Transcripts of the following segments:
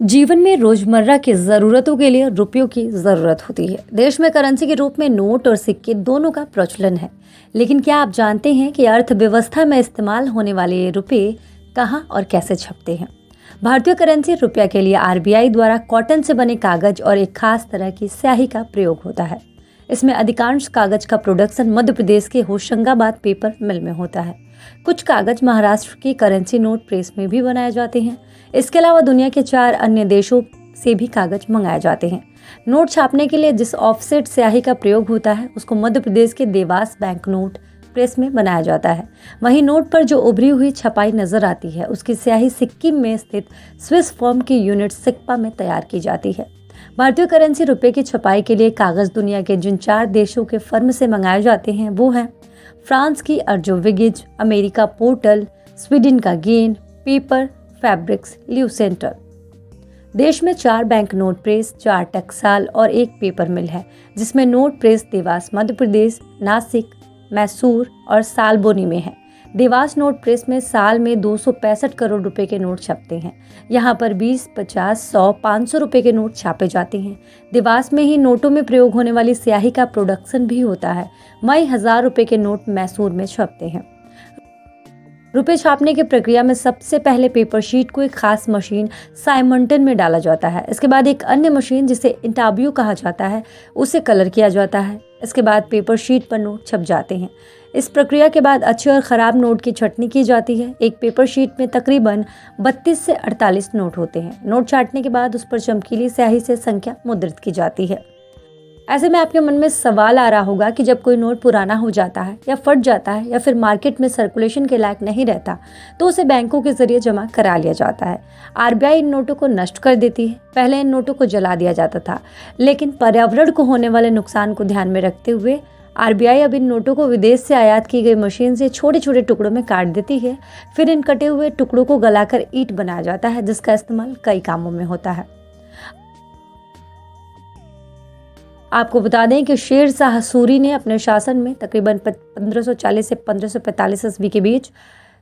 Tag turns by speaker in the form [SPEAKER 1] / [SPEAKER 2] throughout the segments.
[SPEAKER 1] जीवन में रोजमर्रा की जरूरतों के लिए रुपयों की जरूरत होती है। देश में करेंसी के रूप में नोट और सिक्के दोनों का प्रचलन है। लेकिन क्या आप जानते हैं कि अर्थव्यवस्था में इस्तेमाल होने वाले ये रुपये कहाँ और कैसे छपते हैं? भारतीय करेंसी रुपया के लिए आरबीआई द्वारा कॉटन से बने कागज और एक खास तरह की स्याही का प्रयोग होता है। इसमें अधिकांश कागज का प्रोडक्शन मध्य प्रदेश के होशंगाबाद पेपर मिल में होता है। कुछ कागज महाराष्ट्र की करेंसी नोट प्रेस में भी बनाए जाते हैं। इसके अलावा दुनिया के 4 अन्य देशों से भी कागज मंगाए जाते हैं। नोट छापने के लिए जिस ऑफसेट स्याही का प्रयोग होता है उसको मध्य प्रदेश के देवास बैंक नोट प्रेस में बनाया जाता है। वहीं नोट पर जो उभरी हुई छपाई नजर आती है उसकी स्याही सिक्किम में स्थित स्विस फर्म की यूनिट सिक्पा में तैयार की जाती है। भारतीय करेंसी रुपए की छपाई के लिए कागज दुनिया के जिन 4 देशों के फर्म से मंगाए जाते हैं वो हैं फ्रांस की अर्जोविगिज, अमेरिका पोर्टल, स्वीडन का गेन पेपर फैब्रिक्स ल्यूसेंटर। देश में 4 बैंक नोट प्रेस, 4 टकसाल और 1 पेपर मिल है, जिसमें नोट प्रेस देवास मध्य प्रदेश, नासिक, मैसूर और सालबोनी में है। देवास नोट प्रेस में साल में 265 करोड़ रुपए के नोट छपते हैं। यहाँ पर 20, 50, 100, 500 रुपए के नोट छापे जाते हैं। देवास में ही नोटों में प्रयोग होने वाली स्याही का प्रोडक्शन भी होता है। मई 1000 रुपए के नोट मैसूर में छपते हैं। रुपए छापने की प्रक्रिया में सबसे पहले पेपर शीट को एक खास मशीन साइमंटन में डाला जाता है। इसके बाद एक अन्य मशीन जिसे इंटाब्यू कहा जाता है उसे कलर किया जाता है। इसके बाद पेपर शीट पर नोट छप जाते हैं। इस प्रक्रिया के बाद अच्छे और ख़राब नोट की छँटनी की जाती है। एक पेपर शीट में तकरीबन 32 से 48 नोट होते हैं। नोट छाँटने के बाद उस पर चमकीली स्याही से संख्या मुद्रित की जाती है। ऐसे में आपके मन में सवाल आ रहा होगा कि जब कोई नोट पुराना हो जाता है या फट जाता है या फिर मार्केट में सर्कुलेशन के लायक नहीं रहता तो उसे बैंकों के जरिए जमा करा लिया जाता है। आरबीआई इन नोटों को नष्ट कर देती है। पहले इन नोटों को जला दिया जाता था, लेकिन पर्यावरण को होने वाले नुकसान को ध्यान में रखते हुए आरबीआई अब इन नोटों को विदेश से आयात की गई मशीन से छोटे छोटे टुकड़ों में काट देती है। फिर इन कटे हुए टुकड़ों को गलाकर ईंट बनाया जाता है, जिसका इस्तेमाल कई कामों में होता है। आपको बता दें कि शेर शाह सूरी ने अपने शासन में तकरीबन 1540 से 1545 ईस्वी के बीच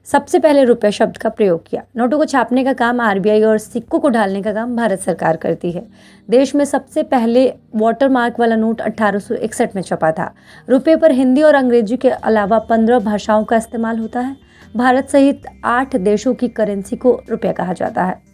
[SPEAKER 1] सबसे पहले रुपये शब्द का प्रयोग किया। नोटों को छापने का काम आरबीआई और सिक्कों को ढालने का काम भारत सरकार करती है। देश में सबसे पहले वाटरमार्क वाला नोट 1861 में छपा था। रुपये पर हिंदी और अंग्रेजी के अलावा 15 भाषाओं का इस्तेमाल होता है। भारत सहित 8 देशों की करेंसी को रुपया कहा जाता है।